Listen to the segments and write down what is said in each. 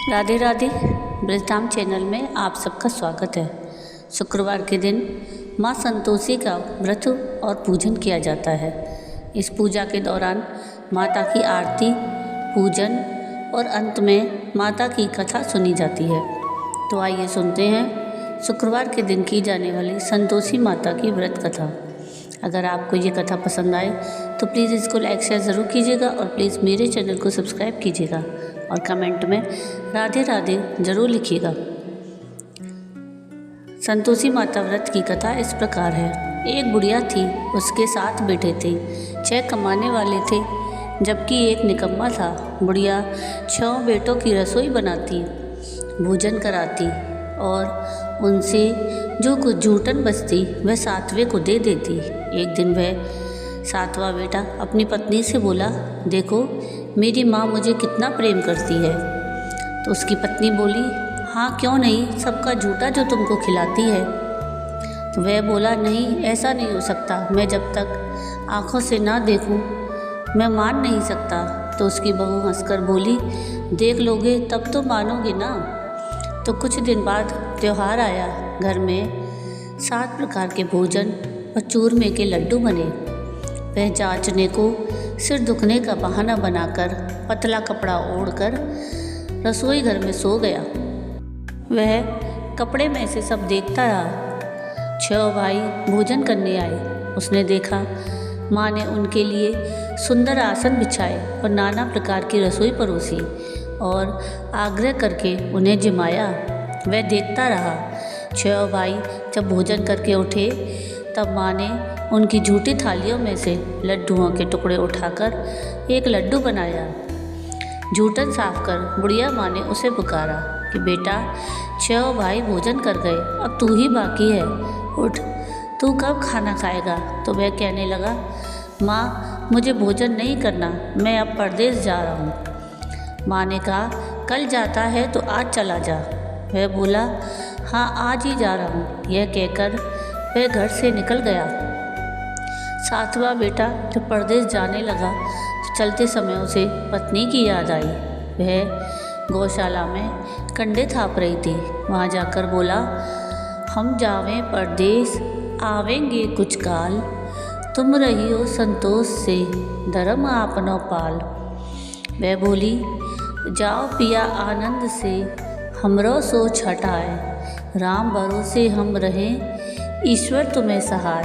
Radhe Radhe. Brajdham channel में आप सबका स्वागत है। शुक्रवार के दिन माँ संतोषी का व्रत और पूजन किया जाता है। इस पूजा के दौरान माता की आरती, पूजन और अंत में माता की कथा सुनी जाती है। तो आइए सुनते हैं शुक्रवार के दिन की जाने वाली संतोषी माता की व्रत कथा। अगर आपको ये कथा पसंद आए तो प्लीज़ इसको लाइक शेयर ज़रूर कीजिएगा और प्लीज़ मेरे चैनल को सब्सक्राइब कीजिएगा और कमेंट में राधे राधे ज़रूर लिखिएगा। संतोषी माता व्रत की कथा इस प्रकार है। एक बुढ़िया थी, उसके 7 बेटे थे। 6 कमाने वाले थे जबकि एक निकम्मा था। बुढ़िया 6 बेटों की रसोई बनाती, भोजन कराती और उनसे जो कुछ जूठन बचती वह 7वें को दे देती। एक दिन वह 7वां बेटा अपनी पत्नी से बोला, देखो मेरी माँ मुझे कितना प्रेम करती है। तो उसकी पत्नी बोली, हाँ क्यों नहीं, सबका जूठा जो तुमको खिलाती है। तो वह बोला, नहीं ऐसा नहीं हो सकता, मैं जब तक आँखों से ना देखूं मैं मान नहीं सकता। तो उसकी बहू हंसकर बोली, देख लोगे तब तो मानोगे ना। तो कुछ दिन बाद त्यौहार आया। घर में 7 प्रकार के भोजन और चूरमे के लड्डू बने। वह जांचने को सिर दुखने का बहाना बनाकर पतला कपड़ा ओढ़कर रसोई घर में सो गया। वह कपड़े में से सब देखता रहा। 6 भाई भोजन करने आए। उसने देखा माँ ने उनके लिए सुंदर आसन बिछाए और नाना प्रकार की रसोई परोसी और आग्रह करके उन्हें जिमाया। वह देखता रहा। 6 भाई जब भोजन करके उठे तब माँ ने उनकी झूठी थालियों में से लड्डुओं के टुकड़े उठाकर एक लड्डू बनाया। जूठन साफ कर बुढ़िया माँ ने उसे पुकारा कि बेटा 6 भाई भोजन कर गए, अब तू ही बाकी है, उठ, तू कब खाना खाएगा। तो वह कहने लगा, माँ मुझे भोजन नहीं करना, मैं अब परदेश जा रहा हूँ। माँ ने कहा, कल जाता है तो आज चला जा। वह बोला, हाँ आज ही जा रहा हूँ। यह कहकर वह घर से निकल गया। 7वां बेटा जब परदेश जाने लगा तो चलते समय उसे पत्नी की याद आई। वह गौशाला में कंडे थाप रही थी। वहाँ जाकर बोला, हम जावें परदेश आवेंगे कुछ काल, तुम रही हो संतोष से धर्म आपनो पाल। वह बोली, जाओ पिया आनंद से हमरो सोच हटाए, राम भरोसे हम रहें ईश्वर तुम्हें सहाय।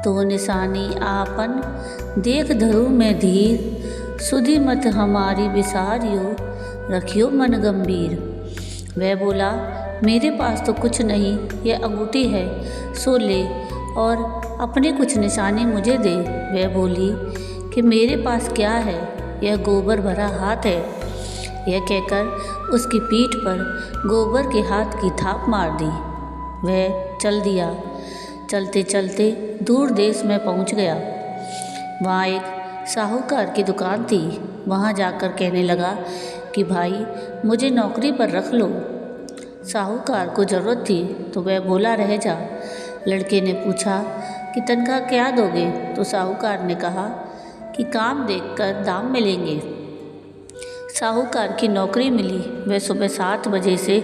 तो निशानी आपन देख धरू में धीर, सुधि मत हमारी विसारियो रखियो मन गंभीर। वह बोला, मेरे पास तो कुछ नहीं, यह अंगूठी है, सो ले और अपनी कुछ निशानी मुझे दे। वह बोली कि मेरे पास क्या है, यह गोबर भरा हाथ है। यह कहकर उसकी पीठ पर गोबर के हाथ की थाप मार दी। वह चल दिया। चलते चलते दूर देश में पहुंच गया। वहाँ एक साहूकार की दुकान थी। वहाँ जाकर कहने लगा कि भाई मुझे नौकरी पर रख लो। साहूकार को ज़रूरत थी तो वह बोला, रह जा। लड़के ने पूछा कि तनख्वाह क्या दोगे। तो साहूकार ने कहा कि काम देखकर दाम मिलेंगे। साहूकार की नौकरी मिली। वह सुबह 7 बजे से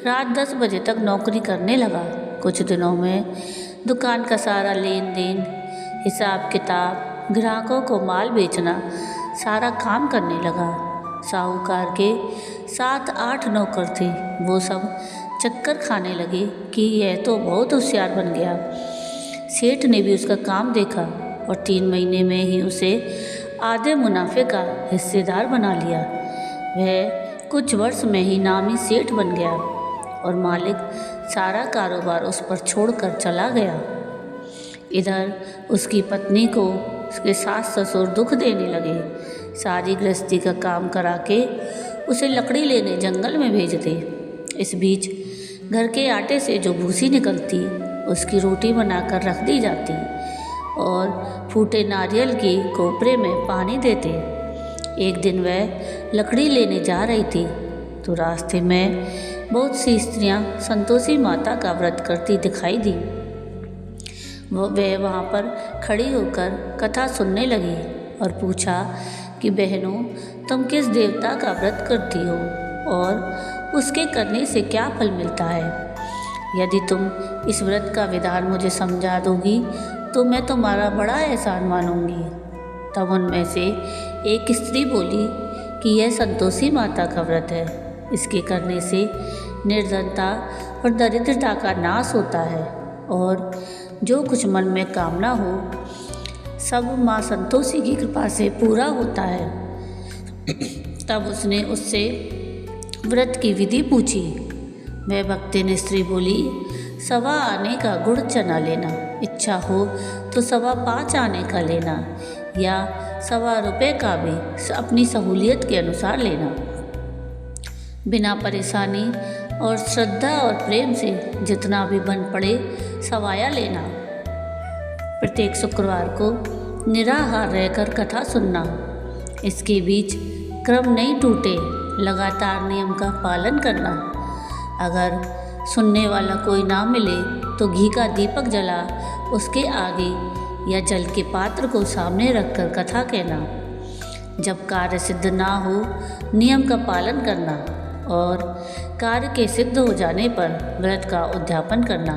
रात 10 बजे तक नौकरी करने लगा। कुछ दिनों में दुकान का सारा लेन देन, हिसाब किताब, ग्राहकों को माल बेचना, सारा काम करने लगा। साहूकार के 7-8 नौकर थे। वो सब चक्कर खाने लगे कि यह तो बहुत होशियार बन गया। सेठ ने भी उसका काम देखा और 3 महीने में ही उसे आधे मुनाफे का हिस्सेदार बना लिया। वह कुछ वर्ष में ही नामी सेठ बन गया और मालिक सारा कारोबार उस पर छोड़कर चला गया। इधर उसकी पत्नी को उसके सास ससुर दुख देने लगे। सारी गृहस्थी का काम करा के उसे लकड़ी लेने जंगल में भेजते। इस बीच घर के आटे से जो भूसी निकलती उसकी रोटी बनाकर रख दी जाती और फूटे नारियल की कोपरे में पानी देते। एक दिन वह लकड़ी लेने जा रही थी तो रास्ते में बहुत सी स्त्रियां संतोषी माता का व्रत करती दिखाई दी। वह वहाँ पर खड़ी होकर कथा सुनने लगी और पूछा कि बहनों तुम किस देवता का व्रत करती हो और उसके करने से क्या फल मिलता है। यदि तुम इस व्रत का विधान मुझे समझा दोगी तो मैं तुम्हारा बड़ा एहसान मानूंगी। तब उनमें से एक स्त्री बोली कि यह संतोषी माता का व्रत है। इसके करने से निर्धनता और दरिद्रता का नाश होता है और जो कुछ मन में कामना हो सब माँ संतोषी की कृपा से पूरा होता है। तब उसने उससे व्रत की विधि पूछी। वह भक्तिन स्त्री बोली, 1.25 आने का गुड़ चना लेना, इच्छा हो तो 5.25 आने का लेना या 1.25 रुपये का भी अपनी सहूलियत के अनुसार लेना। बिना परेशानी और श्रद्धा और प्रेम से जितना भी बन पड़े सवाया लेना। प्रत्येक शुक्रवार को निराहार रहकर कथा सुनना। इसके बीच क्रम नहीं टूटे, लगातार नियम का पालन करना। अगर सुनने वाला कोई ना मिले तो घी का दीपक जला उसके आगे या जल के पात्र को सामने रखकर कथा कहना। जब कार्य सिद्ध ना हो नियम का पालन करना और कार्य के सिद्ध हो जाने पर व्रत का उद्यापन करना।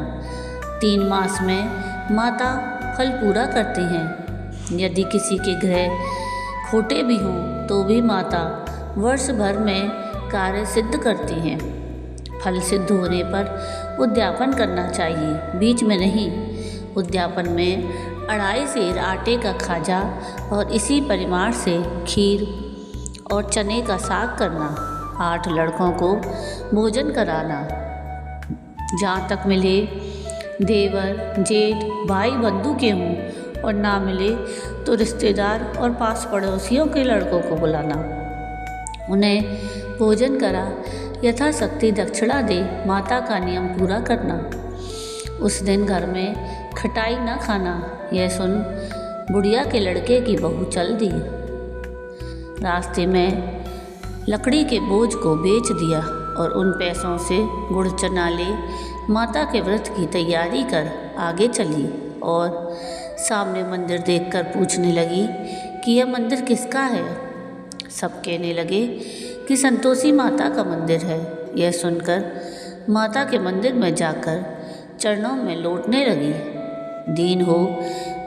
3 मास में माता फल पूरा करती हैं। यदि किसी के ग्रह खोटे भी हों तो भी माता वर्ष भर में कार्य सिद्ध करती हैं। फल सिद्ध होने पर उद्यापन करना चाहिए, बीच में नहीं। उद्यापन में 2.5 सेर आटे का खाजा और इसी परिमाण से खीर और चने का साग करना। 8 लड़कों को भोजन कराना। जहाँ तक मिले देवर जेठ भाई बंधु के हों और ना मिले तो रिश्तेदार और पास पड़ोसियों के लड़कों को बुलाना। उन्हें भोजन करा यथाशक्ति दक्षिणा दे माता का नियम पूरा करना। उस दिन घर में खटाई न खाना। यह सुन बुढ़िया के लड़के की बहू चल दी। रास्ते में लकड़ी के बोझ को बेच दिया और उन पैसों से गुड़ चना ले माता के व्रत की तैयारी कर आगे चली और सामने मंदिर देखकर पूछने लगी कि यह मंदिर किसका है। सब कहने लगे कि संतोषी माता का मंदिर है। यह सुनकर माता के मंदिर में जाकर चरणों में लौटने लगी। दीन हो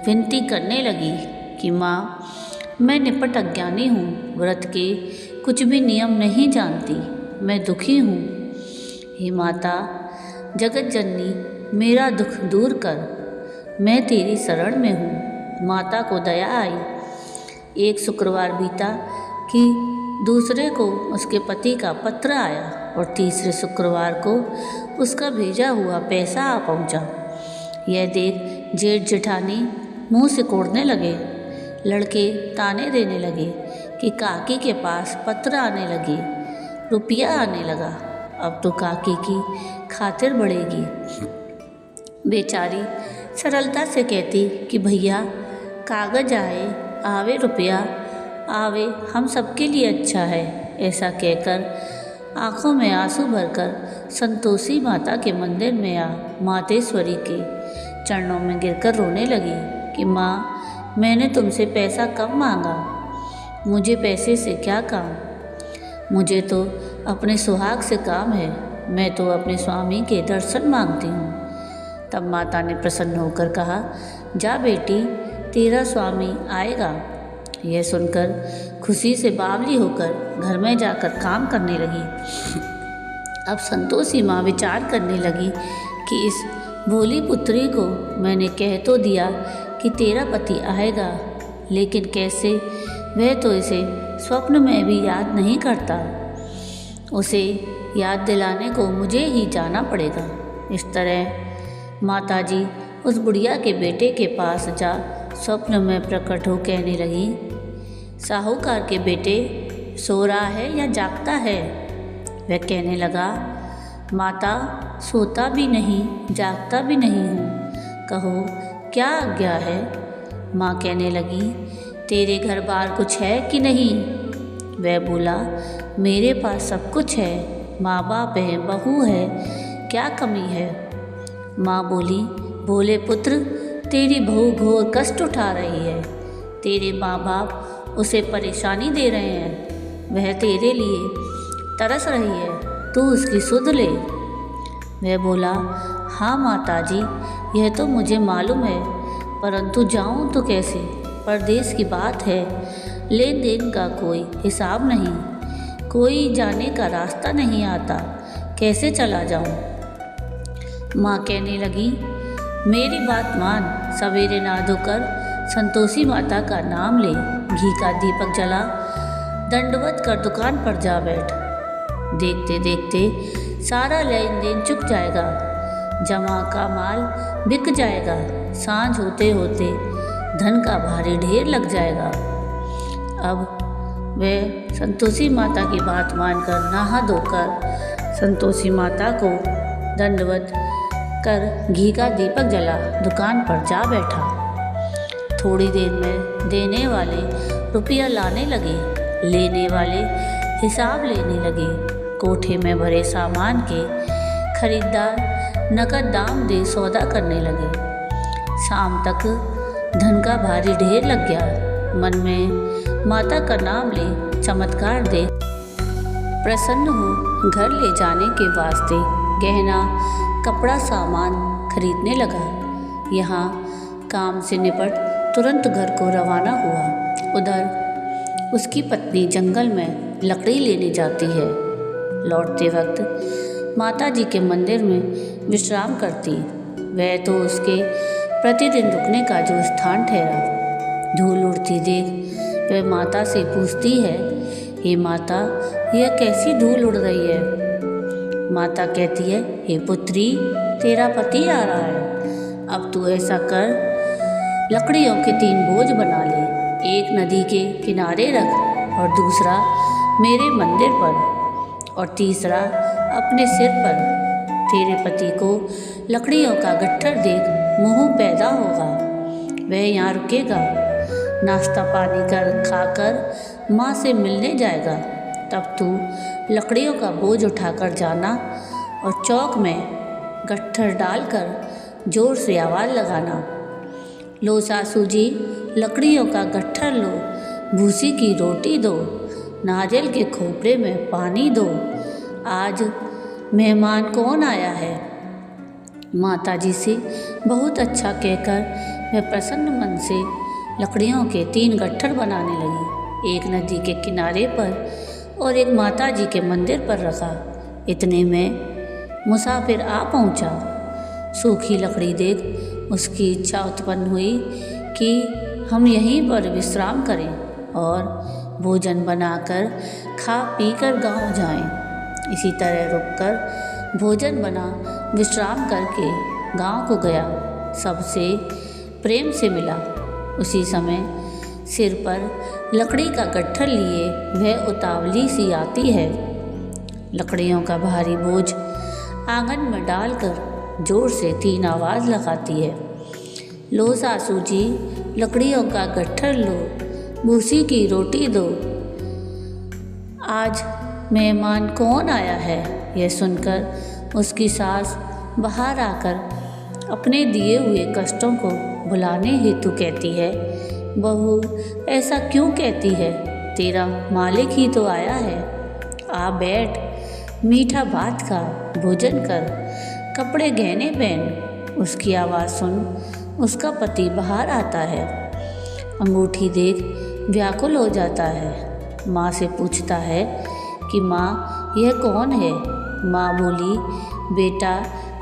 विनती करने लगी कि माँ, मैं निपट अज्ञानी हूँ, व्रत के कुछ भी नियम नहीं जानती, मैं दुखी हूँ। हे माता जगत जननी, मेरा दुख दूर कर, मैं तेरी शरण में हूँ। माता को दया आई। एक शुक्रवार बीता कि दूसरे को उसके पति का पत्र आया और तीसरे शुक्रवार को उसका भेजा हुआ पैसा आ पहुँचा। यह देख जेठ जेठानी मुँह सिकोड़ने लगे। लड़के ताने देने लगे कि काकी के पास पत्र आने लगे, रुपया आने लगा, अब तो काकी की खातिर बढ़ेगी। बेचारी सरलता से कहती कि भैया कागज आए आवे रुपया आवे, हम सबके लिए अच्छा है। ऐसा कहकर आँखों में आंसू भरकर संतोषी माता के मंदिर में आ मातेश्वरी के चरणों में गिरकर रोने लगी कि माँ, मैंने तुमसे पैसा कब मांगा, मुझे पैसे से क्या काम, मुझे तो अपने सुहाग से काम है, मैं तो अपने स्वामी के दर्शन मांगती हूँ। तब माता ने प्रसन्न होकर कहा, जा बेटी, तेरा स्वामी आएगा। यह सुनकर खुशी से बावली होकर घर में जाकर काम करने लगी। अब संतोषी माँ विचार करने लगी कि इस भोली पुत्री को मैंने कह तो दिया कि तेरा पति आएगा, लेकिन कैसे, वह तो इसे स्वप्न में भी याद नहीं करता। उसे याद दिलाने को मुझे ही जाना पड़ेगा। इस तरह माताजी उस बुढ़िया के बेटे के पास जा स्वप्न में प्रकट हो कहने लगी, साहूकार के बेटे, सो रहा है या जागता है? वह कहने लगा, माता, सोता भी नहीं जागता भी नहीं हूँ, कहो क्या आज्ञा है? माँ कहने लगी, तेरे घर बार कुछ है कि नहीं? वह बोला, मेरे पास सब कुछ है, माँ बाप है, बहू है, क्या कमी है? माँ बोली, भोले पुत्र, तेरी बहू घोर कष्ट उठा रही है, तेरे माँ बाप उसे परेशानी दे रहे हैं, वह तेरे लिए तरस रही है, तू उसकी सुध ले। वह बोला, हाँ माताजी, यह तो मुझे मालूम है, परंतु जाऊं तो कैसे? परदेश की बात है, लेन देन का कोई हिसाब नहीं, कोई जाने का रास्ता नहीं आता, कैसे चला जाऊं? माँ कहने लगी, मेरी बात मान, सवेरे नहा धोकर संतोषी माता का नाम ले, घी का दीपक जला, दंडवत कर दुकान पर जा बैठ। देखते देखते सारा लेन देन चुक जाएगा, जमा का माल बिक जाएगा, सांझ होते होते धन का भारी ढेर लग जाएगा। अब वह संतोषी माता की बात मानकर नहा धोकर संतोषी माता को दंडवत कर घी का दीपक जला दुकान पर जा बैठा। थोड़ी देर में देने वाले रुपया लाने लगे, लेने वाले हिसाब लेने लगे। कोठे में भरे सामान के खरीदार नकद दाम दे सौदा करने लगे। शाम तक धन का भारी ढेर लग गया। मन में माता का नाम ले चमत्कार दे प्रसन्न हो घर ले जाने के वास्ते गहना कपड़ा सामान खरीदने लगा। यहाँ काम से निपट तुरंत घर को रवाना हुआ। उधर उसकी पत्नी जंगल में लकड़ी लेने जाती है। लौटते वक्त माता जी के मंदिर में विश्राम करती। वह तो उसके प्रतिदिन रुकने का जो स्थान ठहरा। धूल उड़ती देख वह माता से पूछती है, हे माता, यह कैसी धूल उड़ रही है? माता कहती है, हे पुत्री, तेरा पति आ रहा है। अब तू ऐसा कर, लकड़ियों के 3 बोझ बना ले, एक नदी के किनारे रख और दूसरा मेरे मंदिर पर और तीसरा अपने सिर पर। तेरे पति को लकड़ियों का गट्ठर देख मोह पैदा होगा। वह यहाँ रुकेगा, नाश्ता पानी खाकर माँ से मिलने जाएगा। तब तू लकड़ियों का बोझ उठाकर जाना और चौक में गट्ठर डालकर जोर से आवाज़ लगाना, लो सासू जी, लकड़ियों का गट्ठर लो, भूसी की रोटी दो, नारियल के खोपड़े में पानी दो, आज मेहमान कौन आया है? माता जी से बहुत अच्छा कहकर मैं प्रसन्न मन से लकड़ियों के 3 गट्ठर बनाने लगी। एक नदी के किनारे पर और एक माता जी के मंदिर पर रखा। इतने में मुसाफिर आ पहुंचा। सूखी लकड़ी देख उसकी इच्छा उत्पन्न हुई कि हम यहीं पर विश्राम करें और भोजन बनाकर खा पी कर गाँव जाएं। इसी तरह रुककर भोजन बना विश्राम करके गांव को गया। सबसे प्रेम से मिला। उसी समय सिर पर लकड़ी का गट्ठर लिए वह उतावली सी आती है। लकड़ियों का भारी बोझ आंगन में डालकर जोर से 3 आवाज़ लगाती है, लो सासू जी, लकड़ियों का गट्ठर लो, भूसी की रोटी दो, आज मेहमान कौन आया है? यह सुनकर उसकी सास बाहर आकर अपने दिए हुए कष्टों को भुलाने हेतु कहती है, बहू ऐसा क्यों कहती है? तेरा मालिक ही तो आया है। आ बैठ, मीठा भात खा, भोजन कर, कपड़े गहने पहन। उसकी आवाज़ सुन उसका पति बाहर आता है। अंगूठी देख व्याकुल हो जाता है। माँ से पूछता है कि माँ यह कौन है? माँ बोली, बेटा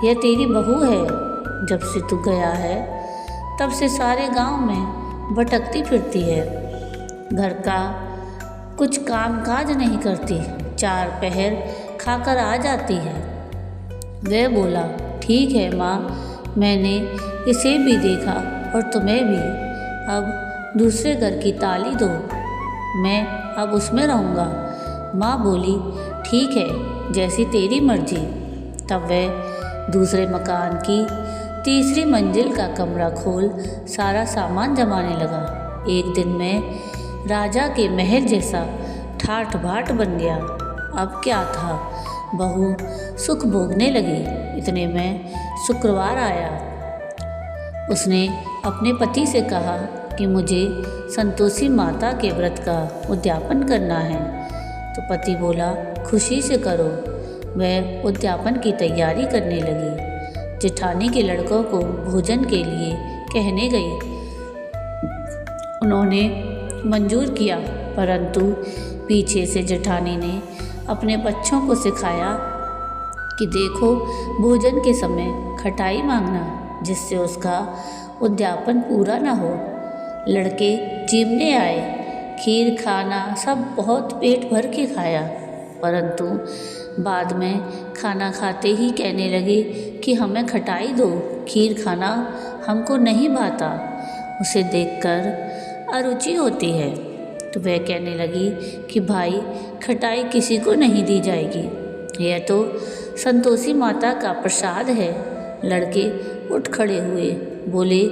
यह तेरी बहू है। जब से तू गया है तब से सारे गांव में भटकती फिरती है, घर का कुछ काम काज नहीं करती, 4 पहर खाकर आ जाती है। वह बोला, ठीक है माँ, मैंने इसे भी देखा और तुम्हें भी। अब दूसरे घर की ताली दो, मैं अब उसमें रहूँगा। माँ बोली, ठीक है, जैसी तेरी मर्जी। तब वह दूसरे मकान की 3री मंजिल का कमरा खोल सारा सामान जमाने लगा। एक दिन में राजा के महल जैसा ठाठ बाट बन गया। अब क्या था, बहू सुख भोगने लगी। इतने में शुक्रवार आया। उसने अपने पति से कहा कि मुझे संतोषी माता के व्रत का उद्यापन करना है। तो पति बोला, खुशी से करो। वह उद्यापन की तैयारी करने लगी। जेठानी के लड़कों को भोजन के लिए कहने गई। उन्होंने मंजूर किया, परंतु पीछे से जेठानी ने अपने बच्चों को सिखाया कि देखो, भोजन के समय खटाई मांगना, जिससे उसका उद्यापन पूरा न हो। लड़के जीमने आए, खीर खाना सब बहुत पेट भर के खाया, परंतु बाद में खाना खाते ही कहने लगे कि हमें खटाई दो, खीर खाना हमको नहीं भाता। उसे देखकर अरुचि होती है। तो वह कहने लगी कि भाई, खटाई किसी को नहीं दी जाएगी, यह तो संतोषी माता का प्रसाद है। लड़के उठ खड़े हुए, बोले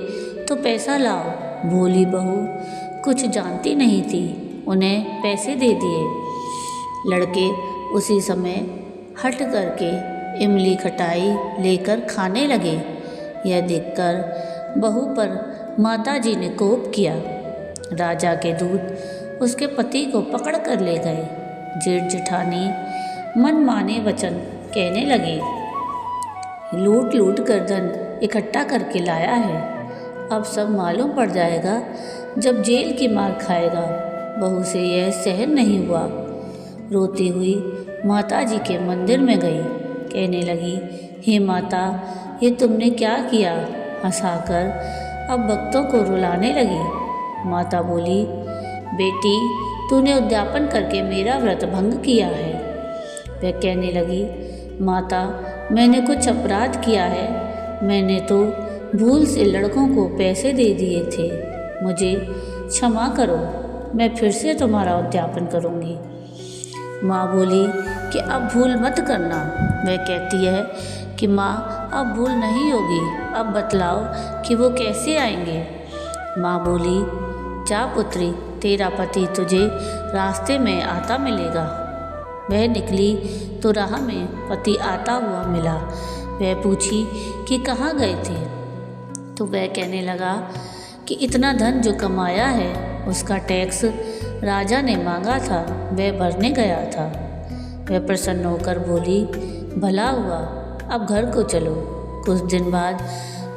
तो पैसा लाओ। भोली बहू कुछ जानती नहीं थी, उन्हें पैसे दे दिए। लड़के उसी समय हट करके इमली खटाई लेकर खाने लगे। यह देखकर बहू पर माताजी ने कोप किया। राजा के दूत उसके पति को पकड़ कर ले गए। जेठ जेठानी मनमाने वचन कहने लगे, लूट लूट कर धन इकट्ठा करके लाया है, अब सब मालूम पड़ जाएगा जब जेल की मार खाएगा। बहू से यह सहन नहीं हुआ। रोती हुई माता जी के मंदिर में गई। कहने लगी, हे माता, ये तुमने क्या किया? हंसाकर अब भक्तों को रुलाने लगी। माता बोली, बेटी, तूने उद्यापन करके मेरा व्रत भंग किया है। वह कहने लगी, माता, मैंने कुछ अपराध किया है। मैंने तो भूल से लड़कों को पैसे दे दिए थे, मुझे क्षमा करो, मैं फिर से तुम्हारा उद्यापन करूँगी। माँ बोली कि अब भूल मत करना। वह कहती है कि माँ, अब भूल नहीं होगी, अब बतलाओ कि वो कैसे आएंगे। माँ बोली, जा पुत्री, तेरा पति तुझे रास्ते में आता मिलेगा। वह निकली तो राह में पति आता हुआ मिला। वह पूछी कि कहाँ गए थे? तो वह कहने लगा कि इतना धन जो कमाया है उसका टैक्स राजा ने मांगा था, वह भरने गया था। वह प्रसन्न होकर बोली, भला हुआ, अब घर को चलो। कुछ दिन बाद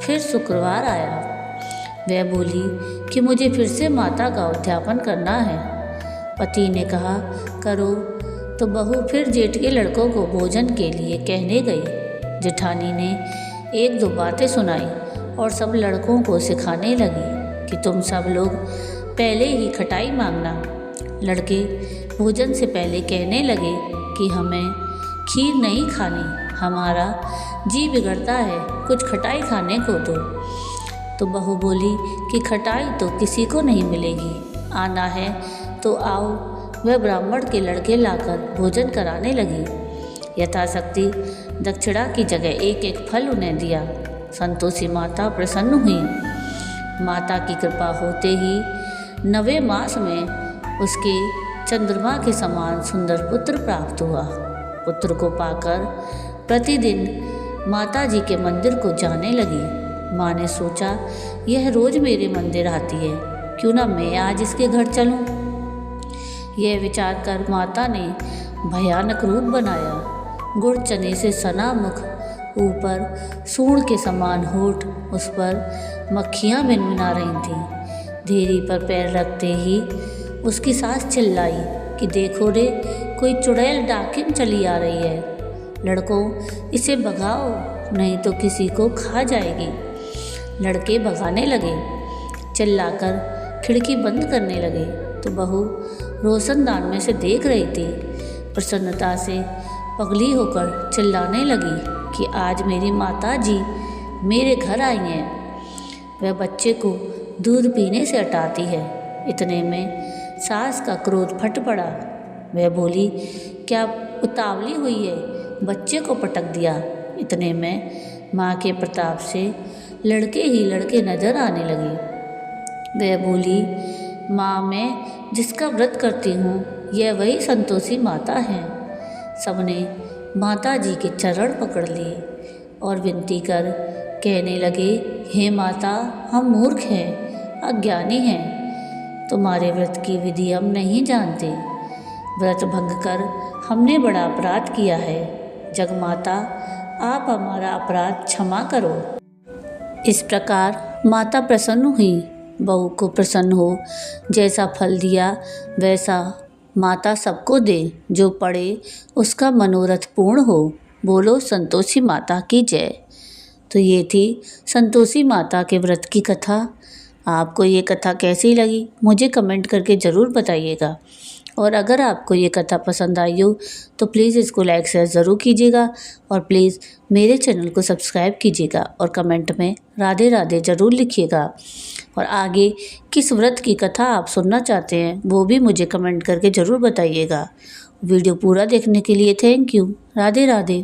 फिर शुक्रवार आया। वह बोली कि मुझे फिर से माता का उद्यापन करना है। पति ने कहा, करो। तो बहू फिर जेठ के लड़कों को भोजन के लिए कहने गई। जेठानी ने एक दो बातें सुनाई और सब लड़कों को सिखाने लगी कि तुम सब लोग पहले ही खटाई मांगना। लड़के भोजन से पहले कहने लगे कि हमें खीर नहीं खानी, हमारा जी बिगड़ता है, कुछ खटाई खाने को दो। तो बहू बोली कि खटाई तो किसी को नहीं मिलेगी, आना है तो आओ। वह ब्राह्मण के लड़के लाकर भोजन कराने लगी। यथाशक्ति दक्षिणा की जगह एक एक फल उन्हें दिया। संतोषी माता प्रसन्न हुई। माता की कृपा होते ही 9वें मास में उसके चंद्रमा के समान सुंदर पुत्र प्राप्त हुआ। पुत्र को पाकर प्रतिदिन माता जी के मंदिर को जाने लगी। माँ ने सोचा, यह रोज मेरे मंदिर आती है, क्यों ना मैं आज इसके घर चलूं। यह विचार कर माता ने भयानक रूप बनाया। गुड़ चने से सना मुख, ऊपर सूंड के समान होठ, उस पर मक्खियाँ भिनभिना रही थीं। धीरी पर पैर रखते ही उसकी सास चिल्लाई कि देखो रे, कोई चुड़ैल डाकिन चली आ रही है। लड़कों, इसे भगाओ, नहीं तो किसी को खा जाएगी। लड़के भगाने लगे, चिल्लाकर खिड़की बंद करने लगे। तो बहू रोशनदान में से देख रही थी। प्रसन्नता से पगली होकर चिल्लाने लगी कि आज मेरी माता जी मेरे घर आई हैं। वह बच्चे को दूध पीने से हटाती है। इतने में सास का क्रोध फट पड़ा। वह बोली, क्या उतावली हुई है, बच्चे को पटक दिया। इतने में माँ के प्रताप से लड़के ही लड़के नजर आने लगे। वह बोली, माँ, मैं जिसका व्रत करती हूँ यह वही संतोषी माता है। सबने माता जी के चरण पकड़ लिए और विनती कर कहने लगे, हे माता, हम मूर्ख हैं, अज्ञानी हैं, तुम्हारे व्रत की विधि हम नहीं जानते। व्रत भंग कर हमने बड़ा अपराध किया है। जगमाता, आप हमारा अपराध क्षमा करो। इस प्रकार माता प्रसन्न हुई। बहू को प्रसन्न हो, जैसा फल दिया वैसा माता सबको दे, जो पढ़े उसका मनोरथ पूर्ण हो। बोलो संतोषी माता की जय। तो ये थी संतोषी माता के व्रत की कथा। आपको ये कथा कैसी लगी मुझे कमेंट करके ज़रूर बताइएगा। और अगर आपको ये कथा पसंद आई हो तो प्लीज़ इसको लाइक शेयर ज़रूर कीजिएगा और प्लीज़ मेरे चैनल को सब्सक्राइब कीजिएगा और कमेंट में राधे राधे ज़रूर लिखिएगा। और आगे किस व्रत की कथा आप सुनना चाहते हैं वो भी मुझे कमेंट करके ज़रूर बताइएगा। वीडियो पूरा देखने के लिए थैंक यू। राधे राधे।